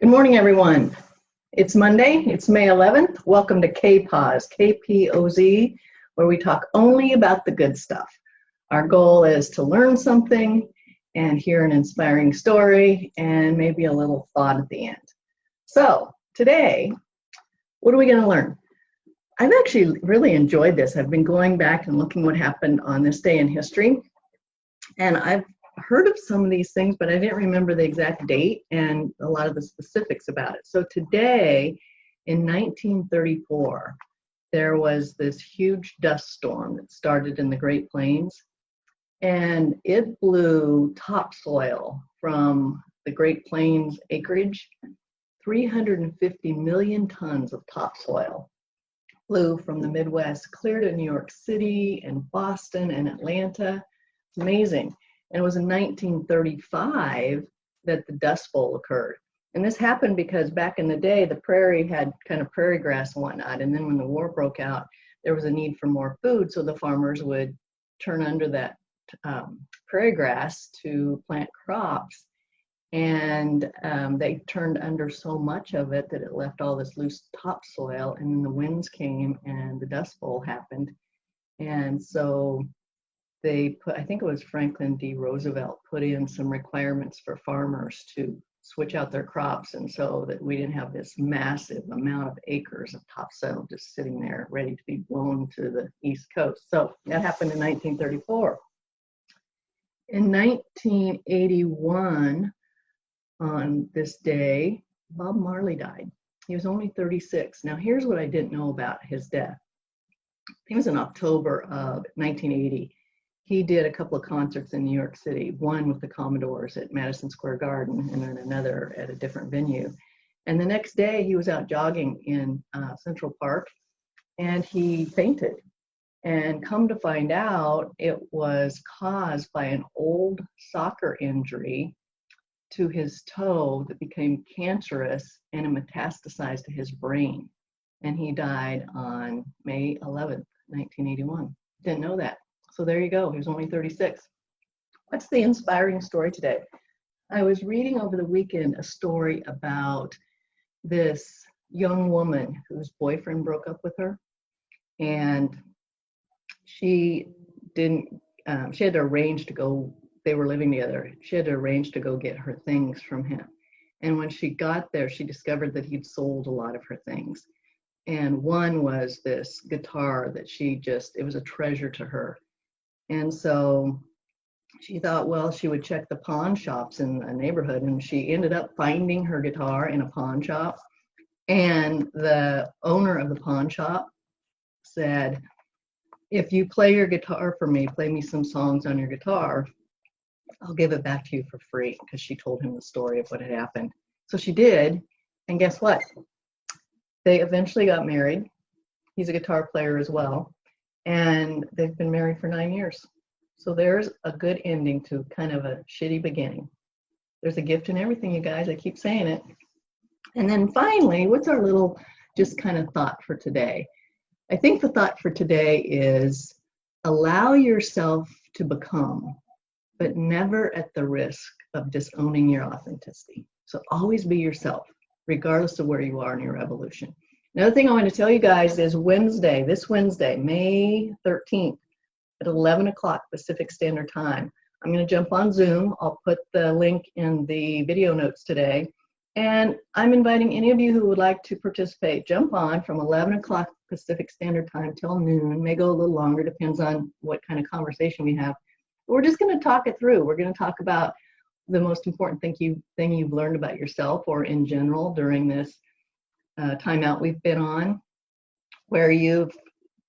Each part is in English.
Good morning, everyone. It's Monday, it's May 11th. Welcome to KPOZ, KPOZ, where we talk only about the good stuff. Our goal is to learn something and hear an inspiring story and maybe a little thought at the end. So today, what are we going to learn? I've actually really enjoyed this. I've been going back and looking what happened on this day in history, and I've heard of some of these things, but I didn't remember the exact date and a lot of the specifics about it. So today, in 1934, there was this huge dust storm that started in the Great Plains, and it blew topsoil from the Great Plains acreage. 350 million tons of topsoil blew from the Midwest clear to New York City and Boston and Atlanta. It's amazing. And it was in 1935 that the Dust Bowl occurred. And this happened because back in the day, the prairie had kind of prairie grass and whatnot. And then when the war broke out, there was a need for more food. So the farmers would turn under that prairie grass to plant crops. And they turned under so much of it that it left all this loose topsoil. And then the winds came and the Dust Bowl happened. And so they put, I think it was Franklin D. Roosevelt, put in some requirements for farmers to switch out their crops, and so that we didn't have this massive amount of acres of topsoil just sitting there ready to be blown to the East Coast. So that happened in 1934. In 1981, on this day, Bob Marley died. He was only 36. Now here's what I didn't know about his death. It was in October of 1980. He did a couple of concerts in New York City, one with the Commodores at Madison Square Garden and then another at a different venue. And the next day he was out jogging in Central Park and he fainted. And come to find out, it was caused by an old soccer injury to his toe that became cancerous and it metastasized to his brain. And he died on May 11th, 1981. Didn't know that. So there you go, he was only 36. What's the inspiring story today? I was reading over the weekend a story about this young woman whose boyfriend broke up with her, and she had to arrange to go, they were living together, she had to arrange to go get her things from him. And when she got there, she discovered that he'd sold a lot of her things. And one was this guitar that it was a treasure to her. And so she thought, well, she would check the pawn shops in the neighborhood, and she ended up finding her guitar in a pawn shop. And the owner of the pawn shop said, if you play your guitar for me, play me some songs on your guitar, I'll give it back to you for free, because she told him the story of what had happened. So she did, and guess what? They eventually got married. He's a guitar player as well. And they've been married for 9 years. So there's a good ending to kind of a shitty beginning. There's a gift in everything, you guys. I keep saying it. And then finally, what's our little just kind of thought for today? I think the thought for today is allow yourself to become, but never at the risk of disowning your authenticity. So always be yourself, regardless of where you are in your evolution. Another thing I want to tell you guys is this Wednesday, May 13th at 11 o'clock Pacific Standard Time, I'm going to jump on Zoom. I'll put the link in the video notes today. And I'm inviting any of you who would like to participate, jump on from 11 o'clock Pacific Standard Time till noon. May go a little longer, depends on what kind of conversation we have. But we're just going to talk it through. We're going to talk about the most important thing you've learned about yourself or in general during this timeout we've been on, where you've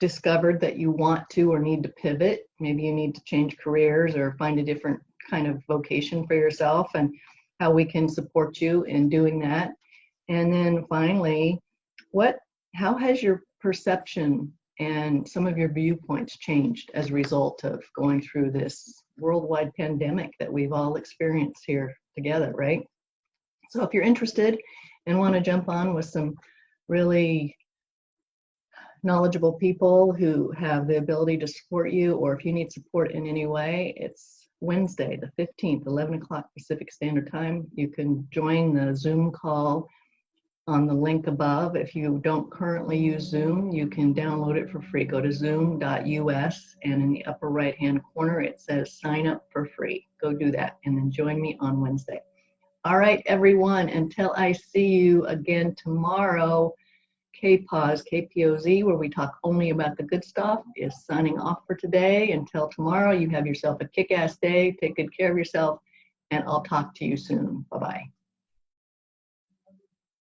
discovered that you want to or need to pivot. Maybe you need to change careers or find a different kind of vocation for yourself, and how we can support you in doing that. And then finally, how has your perception and some of your viewpoints changed as a result of going through this worldwide pandemic that we've all experienced here together, right? So if you're interested and want to jump on with some really knowledgeable people who have the ability to support you, or if you need support in any way, it's Wednesday, the 15th, 11 o'clock Pacific Standard Time. You can join the Zoom call on the link above. If you don't currently use Zoom, you can download it for free. Go to zoom.us, and in the upper right-hand corner, it says sign up for free. Go do that and then join me on Wednesday. All right, everyone, until I see you again tomorrow, KPOZ, KPOZ, where we talk only about the good stuff, is signing off for today. Until tomorrow, you have yourself a kick-ass day. Take good care of yourself, and I'll talk to you soon. Bye-bye.